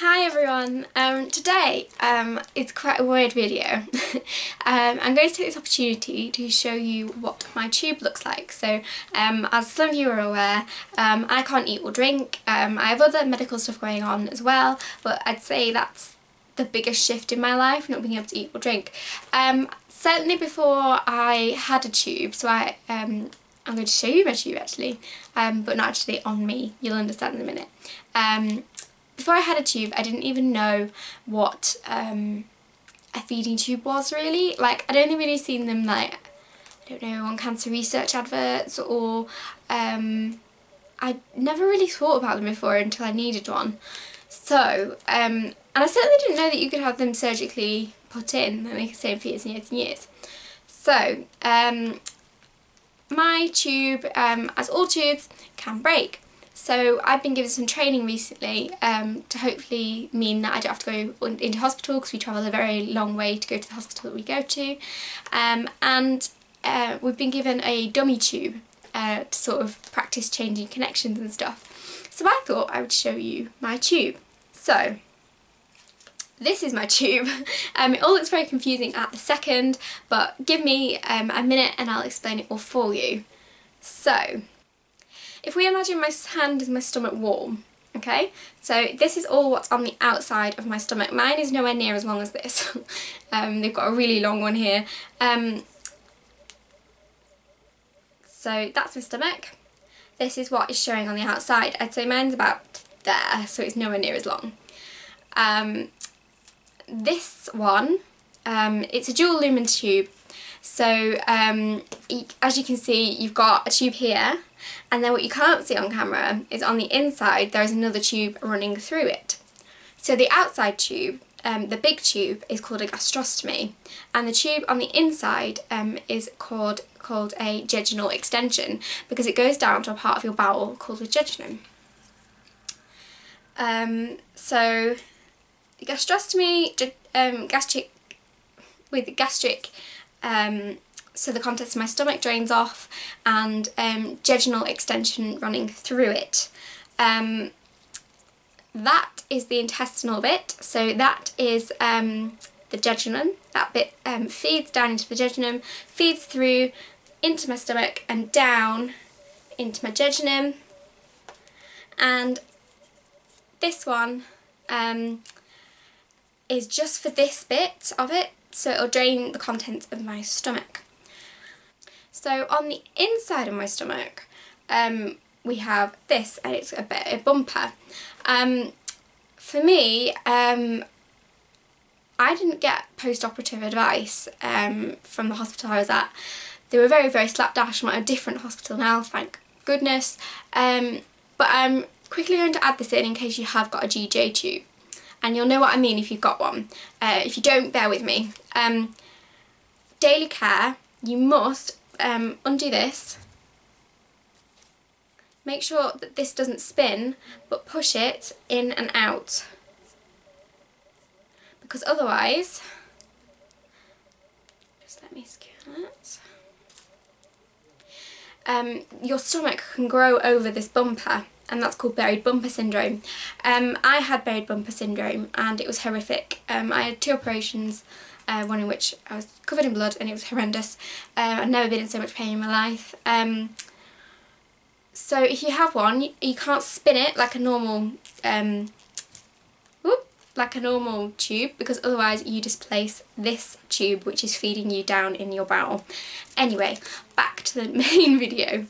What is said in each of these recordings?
Hi everyone, today it's quite a weird video. I'm going to take this opportunity to show you what my tube looks like. So as some of you are aware, I can't eat or drink. I have other medical stuff going on as well, but I'd say that's the biggest shift in my life, not being able to eat or drink. Certainly before I had a tube, so I'm going to show you my tube actually, but not actually on me, you'll understand in a minute. Before I had a tube, I didn't even know what a feeding tube was really. Like, I'd only really seen them, like, I don't know, on cancer research adverts, or I'd never really thought about them before until I needed one. So, and I certainly didn't know that you could have them surgically put in, and they could stay in for years and years and years. So, my tube, as all tubes, can break. So I've been given some training recently to hopefully mean that I don't have to go into hospital, because we travel a very long way to go to the hospital that we go to. And we've been given a dummy tube to sort of practice changing connections and stuff. So I thought I would show you my tube. So this is my tube. It all looks very confusing at the second, but give me a minute and I'll explain it all for you. So, if we imagine my hand is my stomach warm, okay? So this is all what's on the outside of my stomach. Mine is nowhere near as long as this. They've got a really long one here. So that's my stomach. This is what is showing on the outside. I'd say mine's about there, so it's nowhere near as long. This one, it's a dual lumen tube. So as you can see, you've got a tube here, and then what you can't see on camera is on the inside there is another tube running through it. So the outside tube, the big tube, is called a gastrostomy, and the tube on the inside is called a jejunal extension, because it goes down to a part of your bowel called the jejunum. So the gastrostomy, gastric, so the contents of my stomach drains off, and jejunal extension running through it. That is the intestinal bit, so that is the jejunum. That bit feeds down into the jejunum, feeds through into my stomach and down into my jejunum, and this one is just for this bit of it, so it'll drain the contents of my stomach. So on the inside of my stomach, we have this, and it's a bumper. For me, I didn't get post-operative advice from the hospital I was at. They were very, very slapdash. I'm at a different hospital now, thank goodness. But I'm quickly going to add this in case you have got a GJ tube. And you'll know what I mean if you've got one. If you don't, bear with me. Daily care, you must undo this. Make sure that this doesn't spin, but push it in and out. Because otherwise, just let me scan it. Your stomach can grow over this bumper, and that's called buried bumper syndrome. I had buried bumper syndrome, and it was horrific. I had 2 operations, one in which I was covered in blood, and it was horrendous. I've never been in so much pain in my life. So if you have one, you can't spin it like a normal tube, because otherwise you displace this tube, which is feeding you down in your bowel. Anyway, back to the main video.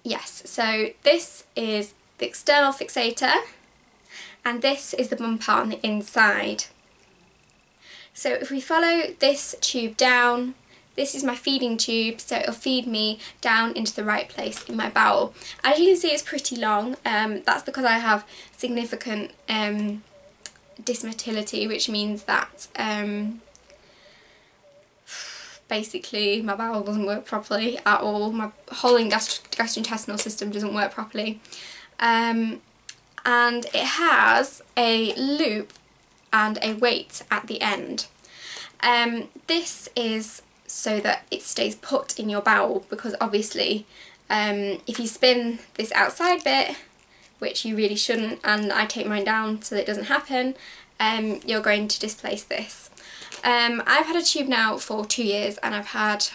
Yes, so this is the external fixator, and this is the bumper on the inside. So if we follow this tube down, this is my feeding tube, so it'll feed me down into the right place in my bowel. As you can see, it's pretty long. That's because I have significant dysmotility, which means that basically my bowel doesn't work properly at all. My whole gastrointestinal system doesn't work properly. And it has a loop and a weight at the end. This is so that it stays put in your bowel, because obviously if you spin this outside bit, which you really shouldn't, and I take mine down so that it doesn't happen, you're going to displace this. I've had a tube now for 2 years, and I've had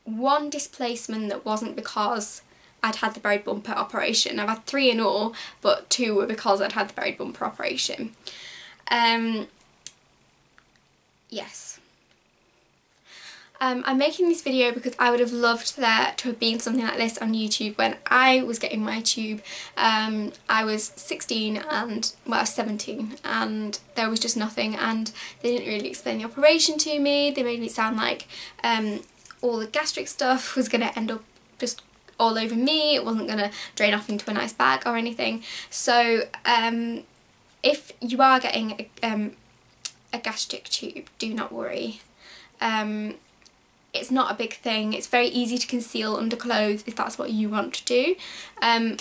one displacement that wasn't because I'd had the buried bumper operation. I've had 3 in all, but 2 were because I'd had the buried bumper operation. Yes. I'm making this video because I would have loved there to have been something like this on YouTube when I was getting my tube. I was 16 and, well, I was 17, and there was just nothing, and they didn't really explain the operation to me. They made me sound like all the gastric stuff was going to end up just all over me. It wasn't going to drain off into a nice bag or anything. So if you are getting a gastric tube, do not worry. It's not a big thing. It's very easy to conceal under clothes if that's what you want to do.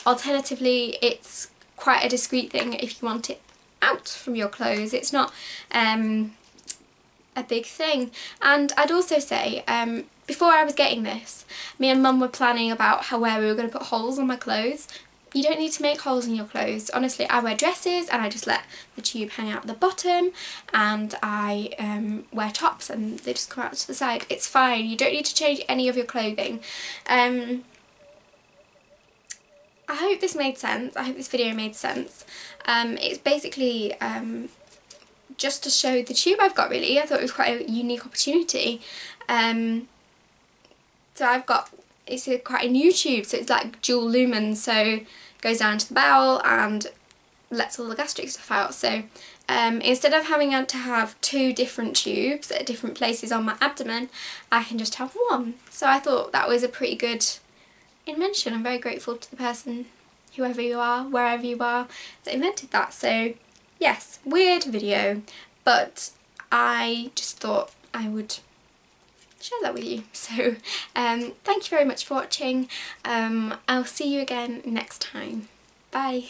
Alternatively, it's quite a discreet thing if you want it out from your clothes. It's not a big thing. And I'd also say, before I was getting this, me and Mum were planning about where we were going to put holes on my clothes. You don't need to make holes in your clothes. Honestly, I wear dresses and I just let the tube hang out the bottom, and I wear tops and they just come out to the side. It's fine. You don't need to change any of your clothing. I hope this made sense. I hope this video made sense. It's basically just to show the tube I've got, really. I thought it was quite a unique opportunity. So I've got, it's quite a new tube, so it's like dual lumen, so it goes down to the bowel and lets all the gastric stuff out. So instead of having to have 2 different tubes at different places on my abdomen, I can just have 1. So I thought that was a pretty good invention. I'm very grateful to the person, whoever you are, wherever you are, that invented that. So yes, weird video, but I just thought I would share that with you. So thank you very much for watching. I'll see you again next time. Bye.